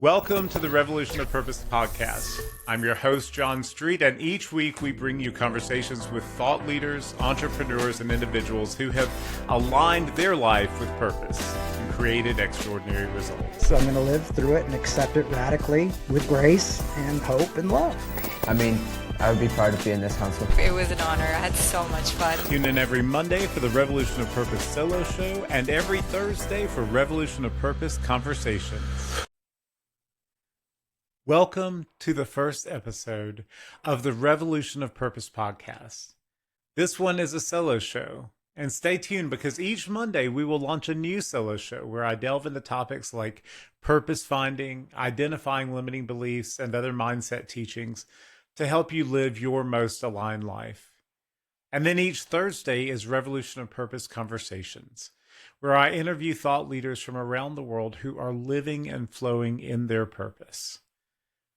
Welcome to the Revolution of Purpose podcast. I'm your host, John Street, and each week we bring you conversations with thought leaders, entrepreneurs, and individuals who have aligned their life with purpose and created extraordinary results. So I'm going to live through it and accept it radically with grace and hope and love. I would be proud to be in this council. It was an honor. I had so much fun. Tune in every Monday for the Revolution of Purpose solo show and every Thursday for Revolution of Purpose conversations. Welcome to the first episode of the Revolution of Purpose podcast. This one is a solo show, and stay tuned because each Monday we will launch a new solo show where I delve into topics like purpose finding, identifying limiting beliefs, and other mindset teachings to help you live your most aligned life. And then each Thursday is Revolution of Purpose conversations, where I interview thought leaders from around the world who are living and flowing in their purpose.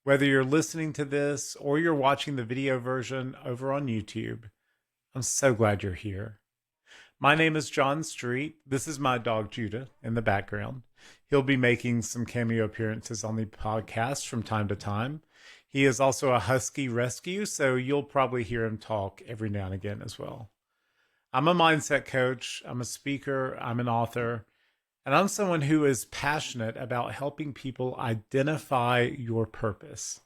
Whether you're listening to this or you're watching the video version over on YouTube, I'm so glad you're here. My name is John Street. This is my dog Judah in the background. He'll be making some cameo appearances on the podcast from time to time. He is also a husky rescue, so you'll probably hear him talk every now and again as well. I'm a mindset coach, I'm a speaker, I'm an author, and I'm someone who is passionate about helping people identify your purpose,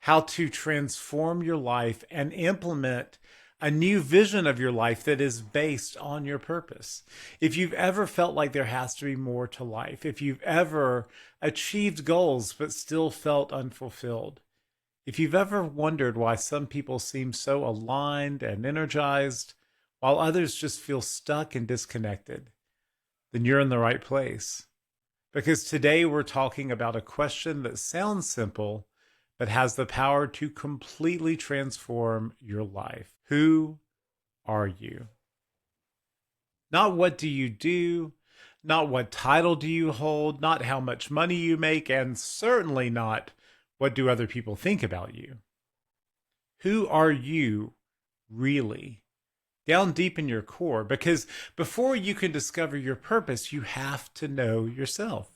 how to transform your life and implement a new vision of your life that is based on your purpose. If you've ever felt like there has to be more to life, if you've ever achieved goals but still felt unfulfilled, if you've ever wondered why some people seem so aligned and energized while others just feel stuck and disconnected, then you're in the right place. Because today we're talking about a question that sounds simple, but has the power to completely transform your life. Who are you? Not what do you do, not what title do you hold, not how much money you make, and certainly not what do other people think about you. Who are you really? Down deep in your core, because before you can discover your purpose, you have to know yourself.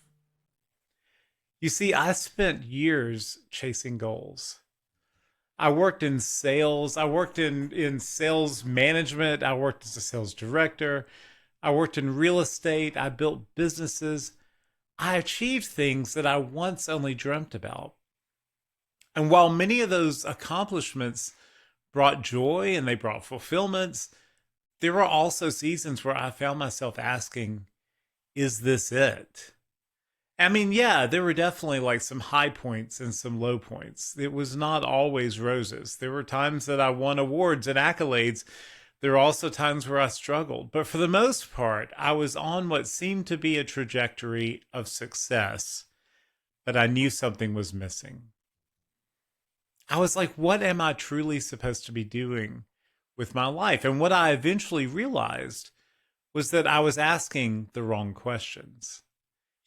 You see, I spent years chasing goals. I worked in sales. I worked in sales management. I worked as a sales director. I worked in real estate. I built businesses. I achieved things that I once only dreamt about. And while many of those accomplishments brought joy and they brought fulfillments, there were also seasons where I found myself asking, is this it? I mean, yeah, there were definitely like some high points and some low points. It was not always roses. There were times that I won awards and accolades. There were also times where I struggled. But for the most part, I was on what seemed to be a trajectory of success, but I knew something was missing. I was like, what am I truly supposed to be doing with my life? And what I eventually realized was that I was asking the wrong questions.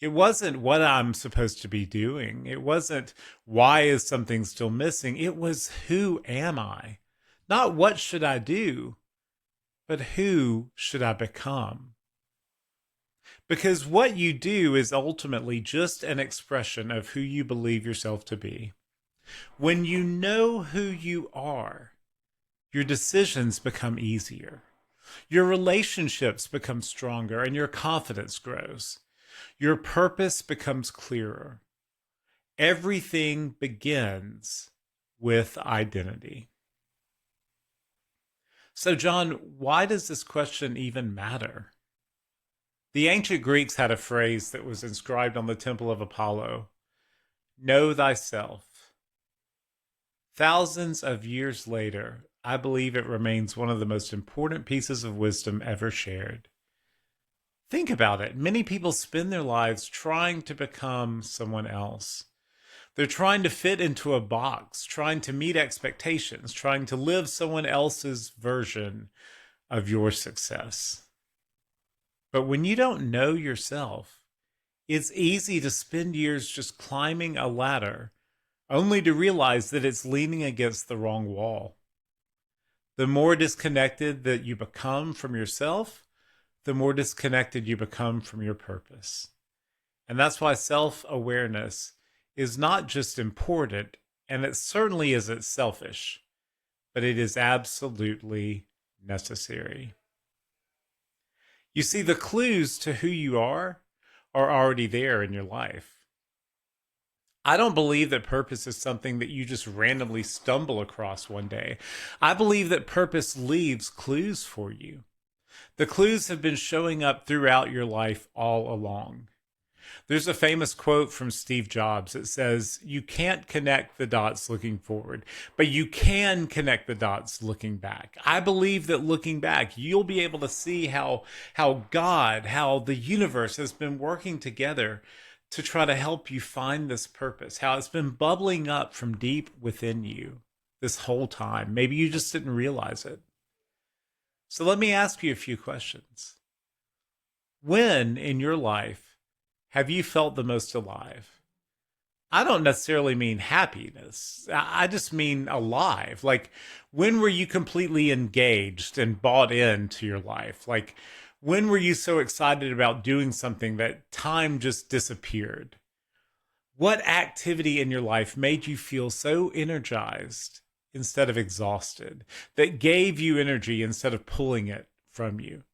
It wasn't what I'm supposed to be doing. It wasn't why is something still missing. It was who am I? Not what should I do, but who should I become? Because what you do is ultimately just an expression of who you believe yourself to be. When you know who you are, your decisions become easier. Your relationships become stronger and your confidence grows. Your purpose becomes clearer. Everything begins with identity. So, John, why does this question even matter? The ancient Greeks had a phrase that was inscribed on the Temple of Apollo: know thyself. Thousands of years later, I believe it remains one of the most important pieces of wisdom ever shared. Think about it. Many people spend their lives trying to become someone else. They're trying to fit into a box, trying to meet expectations, trying to live someone else's version of your success. But when you don't know yourself, it's easy to spend years just climbing a ladder only to realize that it's leaning against the wrong wall. The more disconnected that you become from yourself, the more disconnected you become from your purpose. And that's why self-awareness is not just important, and it certainly isn't selfish, but it is absolutely necessary. You see, the clues to who you are already there in your life. I don't believe that purpose is something that you just randomly stumble across one day. I believe that purpose leaves clues for you. The clues have been showing up throughout your life all along. There's a famous quote from Steve Jobs that says, "You can't connect the dots looking forward, but you can connect the dots looking back." I believe that looking back, you'll be able to see how God, how the universe has been working together to try to help you find this purpose, how it's been bubbling up from deep within you this whole time. Maybe you just didn't realize it. So let me ask you a few questions. When in your life have you felt the most alive? I don't necessarily mean happiness. I just mean alive. Like, when were you completely engaged and bought into your life? Like, when were you so excited about doing something that time just disappeared? What activity in your life made you feel so energized instead of exhausted, that gave you energy instead of pulling it from you?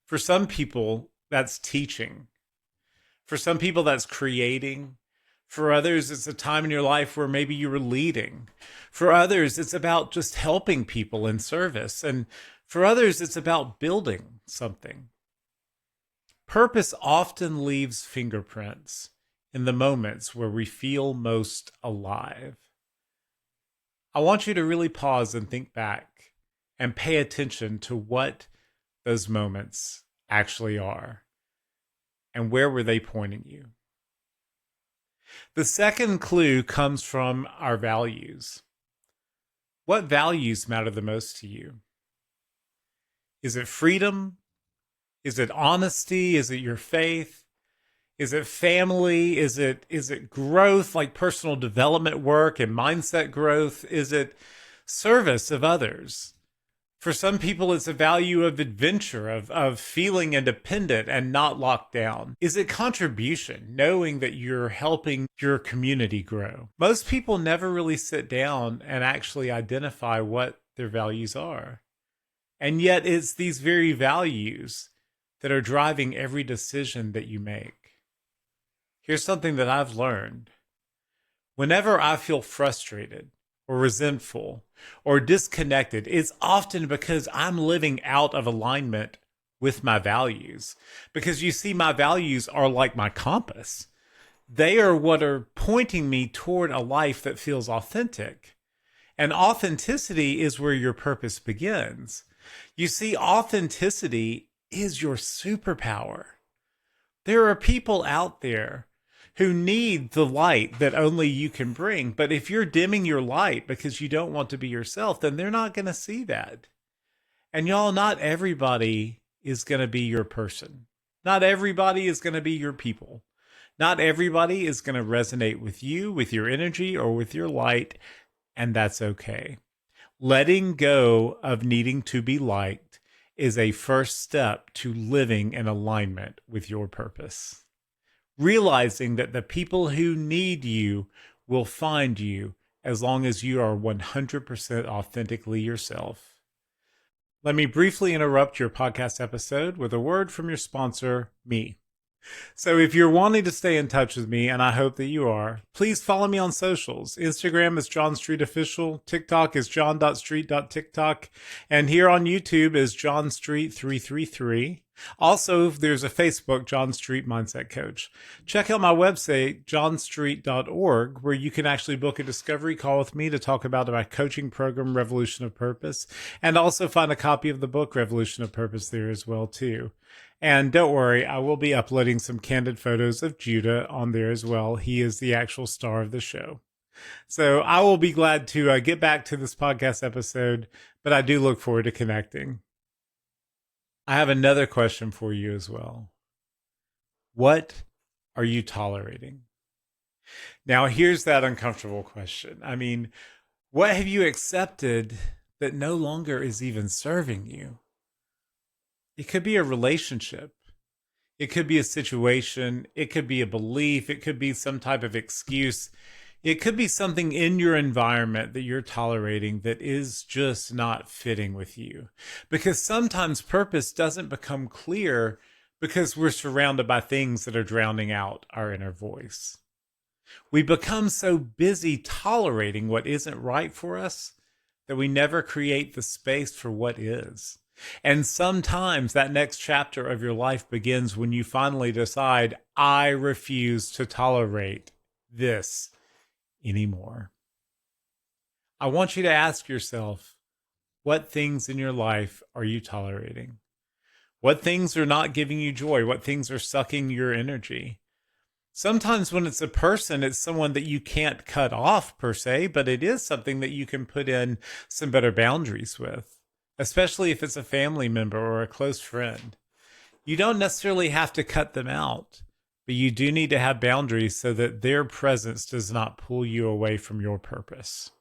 For some people, that's teaching. For some people, that's creating. For others, it's a time in your life where maybe you were leading. For others, it's about just helping people in service. And for others, it's about building something. Purpose often leaves fingerprints in the moments where we feel most alive. I want you to really pause and think back and pay attention to what those moments actually are and where were they pointing you. The second clue comes from our values. What values matter the most to you? Is it freedom? Is it honesty? Is it your faith? Is it family? Is it growth, like personal development work and mindset growth? Is it service of others? For some people, it's a value of adventure, of feeling independent and not locked down. Is it contribution, knowing that you're helping your community grow? Most people never really sit down and actually identify what their values are. And yet it's these very values that are driving every decision that you make. Here's something that I've learned. Whenever I feel frustrated or resentful or disconnected, it's often because I'm living out of alignment with my values. Because you see, my values are like my compass. They are what are pointing me toward a life that feels authentic. And authenticity is where your purpose begins. You see, authenticity is your superpower. There are people out there who need the light that only you can bring. But if you're dimming your light because you don't want to be yourself, then they're not going to see that. And y'all, not everybody is going to be your person. Not everybody is going to be your people. Not everybody is going to resonate with you, with your energy, or with your light. And that's okay. Letting go of needing to be liked is a first step to living in alignment with your purpose. Realizing that the people who need you will find you as long as you are 100% authentically yourself. Let me briefly interrupt your podcast episode with a word from your sponsor, me. So if you're wanting to stay in touch with me, and I hope that you are, please follow me on socials. Instagram is John Street Official. TikTok is john.street.tiktok. And here on YouTube is John Street 333. Also, there's a Facebook, John Street Mindset Coach. Check out my website, johnstreet.org, where you can actually book a discovery call with me to talk about my coaching program, Revolution of Purpose, and also find a copy of the book, Revolution of Purpose, there as well, too. And don't worry, I will be uploading some candid photos of Judah on there as well. He is the actual star of the show. So I will be glad to get back to this podcast episode, but I do look forward to connecting. I have another question for you as well. What are you tolerating? Now, here's that uncomfortable question. I mean, what have you accepted that no longer is even serving you? It could be a relationship. It could be a situation. It could be a belief. It could be some type of excuse. It could be something in your environment that you're tolerating that is just not fitting with you. Because sometimes purpose doesn't become clear because we're surrounded by things that are drowning out our inner voice. We become so busy tolerating what isn't right for us that we never create the space for what is. And sometimes that next chapter of your life begins when you finally decide, I refuse to tolerate this anymore. I want you to ask yourself, what things in your life are you tolerating? What things are not giving you joy? What things are sucking your energy? Sometimes when it's a person, it's someone that you can't cut off per se, but it is something that you can put in some better boundaries with, especially if it's a family member or a close friend. You don't necessarily have to cut them out, but you do need to have boundaries so that their presence does not pull you away from your purpose.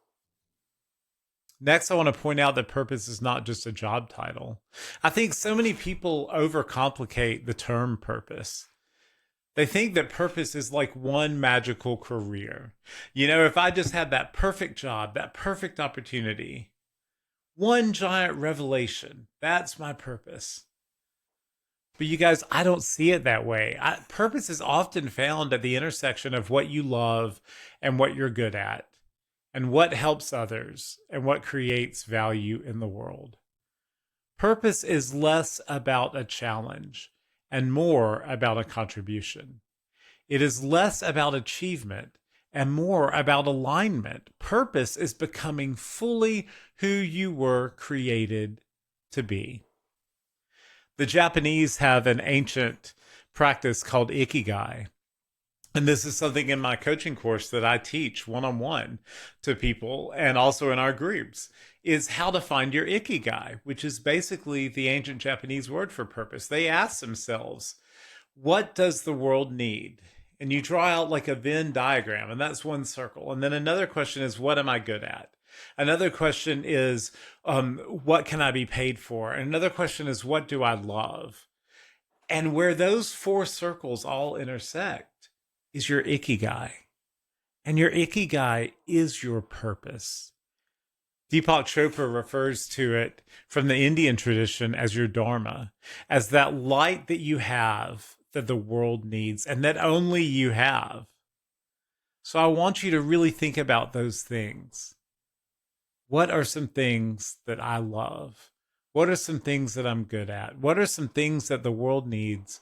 Next, I want to point out that purpose is not just a job title. I think so many people overcomplicate the term purpose. They think that purpose is like one magical career. You know, if I just had that perfect job, that perfect opportunity, one giant revelation, that's my purpose. But you guys, I don't see it that way. Purpose is often found at the intersection of what you love and what you're good at, and what helps others, and what creates value in the world. Purpose is less about a challenge and more about a contribution. It is less about achievement and more about alignment. Purpose is becoming fully who you were created to be. The Japanese have an ancient practice called Ikigai. And this is something in my coaching course that I teach one-on-one to people and also in our groups, is how to find your Ikigai, which is basically the ancient Japanese word for purpose. They ask themselves, what does the world need? And you draw out like a Venn diagram, and that's one circle. And then another question is, what am I good at? Another question is, what can I be paid for? And another question is, what do I love? And where those four circles all intersect is your Ikigai. And your Ikigai is your purpose. Deepak Chopra refers to it from the Indian tradition as your Dharma, as that light that you have that the world needs and that only you have. So I want you to really think about those things. What are some things that I love? What are some things that I'm good at? What are some things that the world needs?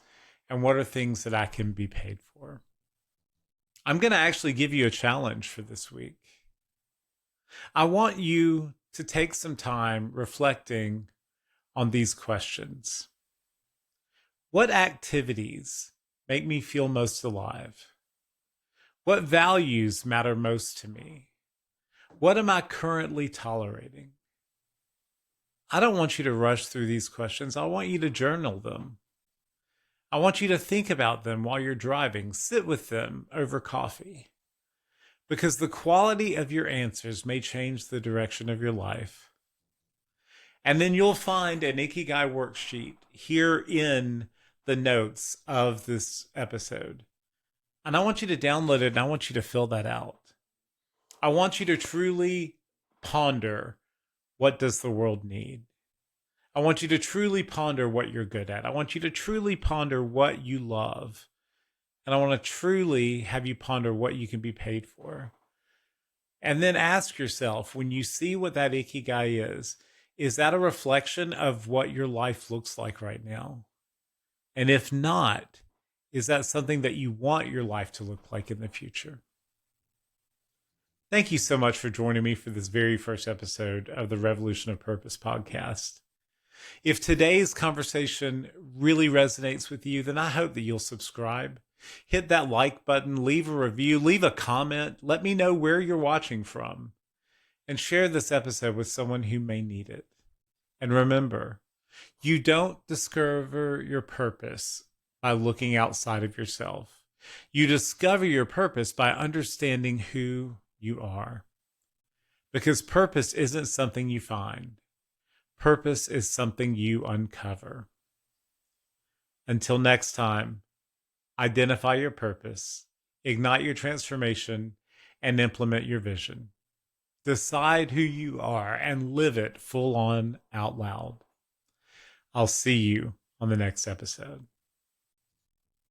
And what are things that I can be paid for? I'm going to actually give you a challenge for this week. I want you to take some time reflecting on these questions. What activities make me feel most alive? What values matter most to me? What am I currently tolerating? I don't want you to rush through these questions. I want you to journal them. I want you to think about them while you're driving. Sit with them over coffee. Because the quality of your answers may change the direction of your life. And then you'll find an Ikigai worksheet here in the notes of this episode. And I want you to download it and I want you to fill that out. I want you to truly ponder, what does the world need? I want you to truly ponder what you're good at. I want you to truly ponder what you love. And I want to truly have you ponder what you can be paid for. And then ask yourself, when you see what that Ikigai is that a reflection of what your life looks like right now? And if not, is that something that you want your life to look like in the future? Thank you so much for joining me for this very first episode of the Revolution of Purpose podcast. If today's conversation really resonates with you, then I hope that you'll subscribe. Hit that like button, leave a review, leave a comment. Let me know where you're watching from. And share this episode with someone who may need it. And remember, you don't discover your purpose by looking outside of yourself. You discover your purpose by understanding who you are. Because purpose isn't something you find. Purpose is something you uncover. Until next time, identify your purpose, ignite your transformation, and implement your vision. Decide who you are and live it full on out loud. I'll see you on the next episode.